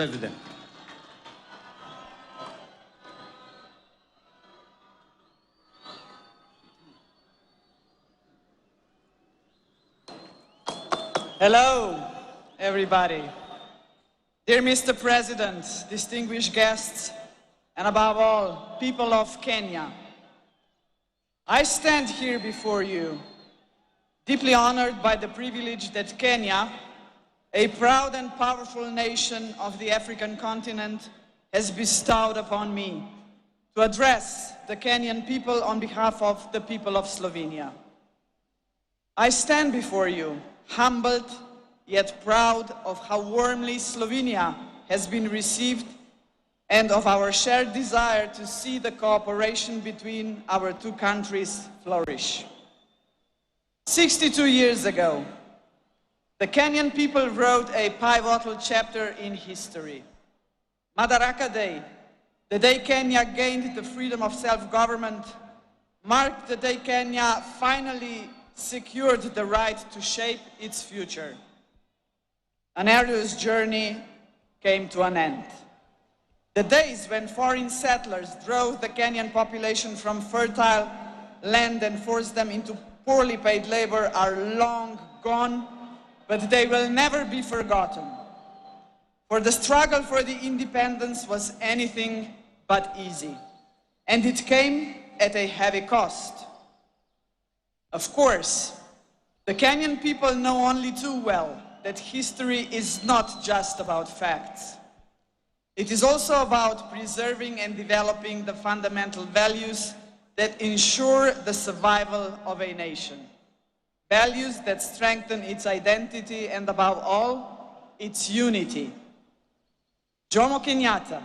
President. Hello, everybody. Dear Mr. President, distinguished guests, and above all, people of Kenya, I stand here before you, deeply honored by the privilege that Kenya, a proud and powerful nation of the African continent, has bestowed upon me to address the Kenyan people on behalf of the people of Slovenia. I stand before you, humbled yet proud of how warmly Slovenia has been received and of our shared desire to see the cooperation between our two countries flourish. 62 years ago, the Kenyan people wrote a pivotal chapter in history. Madaraka Day, the day Kenya gained the freedom of self-government, marked the day Kenya finally secured the right to shape its future. An arduous journey came to an end. The days when foreign settlers drove the Kenyan population from fertile land and forced them into poorly paid labor are long gone, but they will never be forgotten. For the struggle for the independence was anything but easy, and it came at a heavy cost. Of course, the Kenyan people know only too well that history is not just about facts. It is also about preserving and developing the fundamental values that ensure the survival of a nation. Values that strengthen its identity and, above all, its unity. Jomo Kenyatta,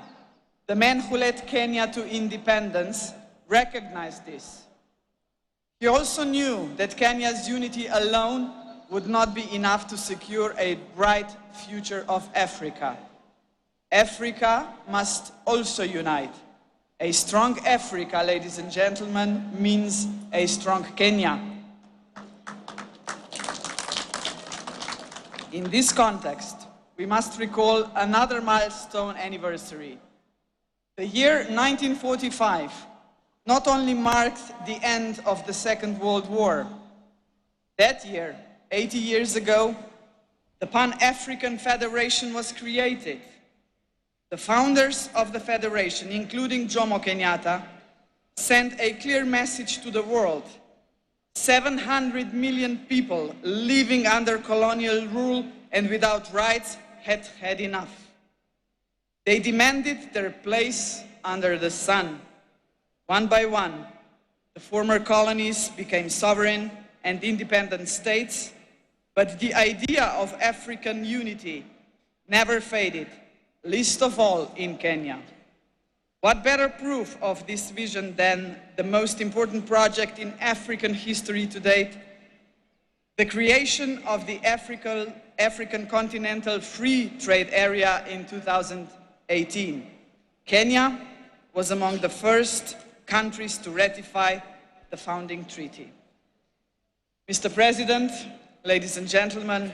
the man who led Kenya to independence, recognized this. He also knew that Kenya's unity alone would not be enough to secure a bright future of Africa. Africa must also unite. A strong Africa, ladies and gentlemen, means a strong Kenya. In this context, we must recall another milestone anniversary. The year 1945 not only marked the end of the Second World War. That year, 80 years ago, the Pan-African Federation was created. The founders of the Federation, including Jomo Kenyatta, sent a clear message to the world. 700 million people living under colonial rule and without rights had had enough. They demanded their place under the sun. One by one, the former colonies became sovereign and independent states, but the idea of African unity never faded, least of all in Kenya. What better proof of this vision than the most important project in African history to date, the creation of the African Continental Free Trade Area in 2018. Kenya was among the first countries to ratify the founding treaty. Mr. President, ladies and gentlemen,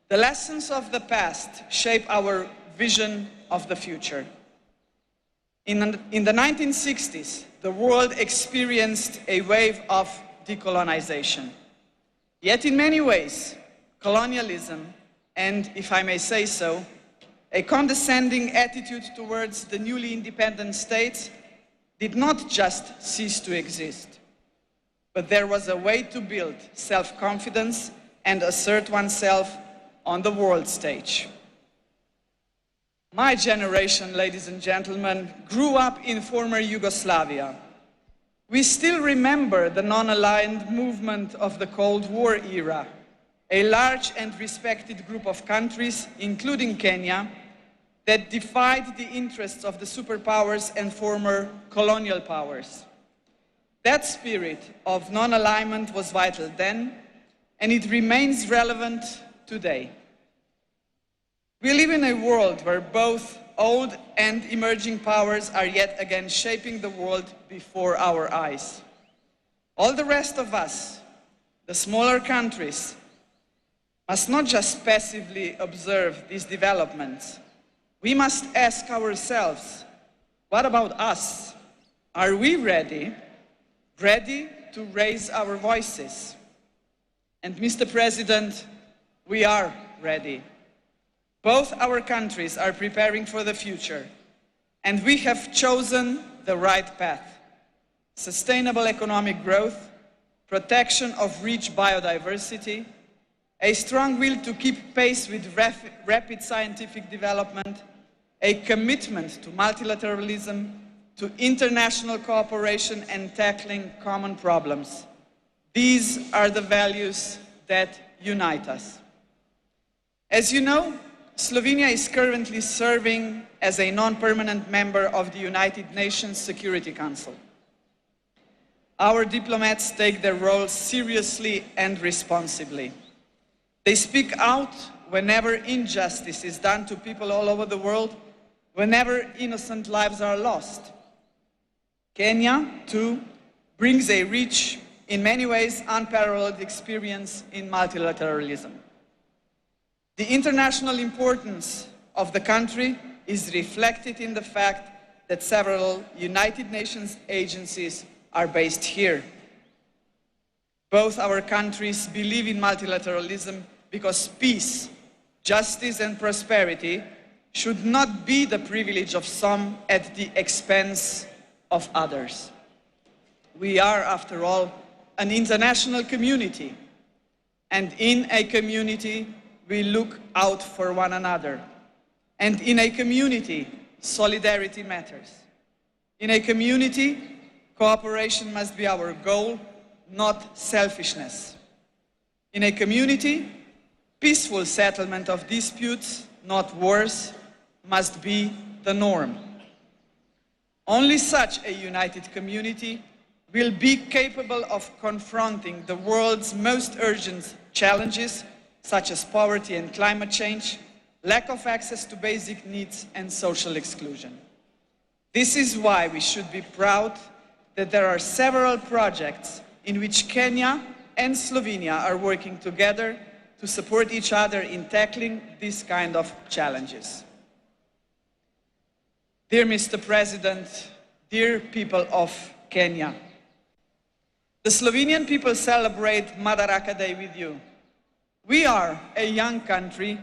the lessons of the past shape our vision of the future. In the 1960s, the world experienced a wave of decolonization. Yet in many ways, colonialism, and if I may say so, a condescending attitude towards the newly independent states did not just cease to exist, but there was a way to build self-confidence and assert oneself on the world stage. My generation, ladies and gentlemen, grew up in former Yugoslavia. We still remember the non-aligned movement of the Cold War era, a large and respected group of countries, including Kenya, that defied the interests of the superpowers and former colonial powers. That spirit of non-alignment was vital then, and it remains relevant today. We live in a world where both old and emerging powers are yet again shaping the world before our eyes. All the rest of us, the smaller countries, must not just passively observe these developments. We must ask ourselves, what about us? Are we ready to raise our voices? And Mr. President, we are ready. Both our countries are preparing for the future, and we have chosen the right path. Sustainable economic growth, protection of rich biodiversity, a strong will to keep pace with rapid scientific development, a commitment to multilateralism, to international cooperation and tackling common problems. These are the values that unite us. As you know, Slovenia is currently serving as a non-permanent member of the United Nations Security Council. Our diplomats take their role seriously and responsibly. They speak out whenever injustice is done to people all over the world, whenever innocent lives are lost. Kenya, too, brings a rich, in many ways unparalleled experience in multilateralism. The international importance of the country is reflected in the fact that several United Nations agencies are based here. Both our countries believe in multilateralism because peace, justice and prosperity should not be the privilege of some at the expense of others. We are, after all, an international community, and in a community we look out for one another. And in a community, solidarity matters. In a community, cooperation must be our goal, not selfishness. In a community, peaceful settlement of disputes, not wars, must be the norm. Only such a united community will be capable of confronting the world's most urgent challenges, such as poverty and climate change, lack of access to basic needs and social exclusion. This is why we should be proud that there are several projects in which Kenya and Slovenia are working together to support each other in tackling this kind of challenges. Dear Mr. President, dear people of Kenya, the Slovenian people celebrate Madaraka Day with you. We are a young country,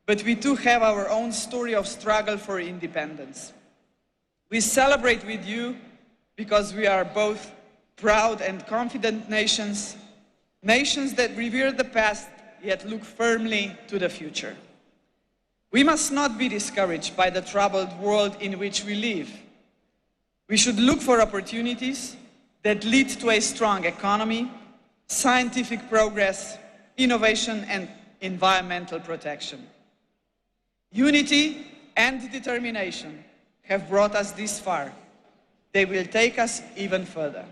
but we too have our own story of struggle for independence. We celebrate with you because we are both proud and confident nations, nations that revere the past yet look firmly to the future. We must not be discouraged by the troubled world in which we live. We should look for opportunities that lead to a strong economy, scientific progress, innovation and environmental protection. Unity and determination have brought us this far. They will take us even further.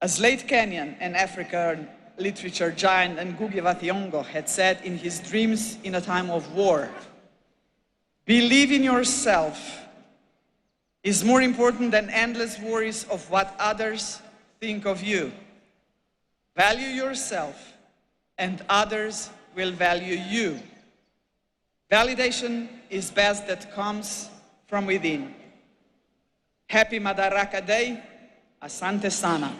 As late Kenyan and African literature giant Ngugi wa Thiong'o had said in his Dreams in a Time of War, believe in yourself is more important than endless worries of what others think of you. Value yourself and others will value you. Validation is best that comes from within. Happy Madaraka Day. Asante sana.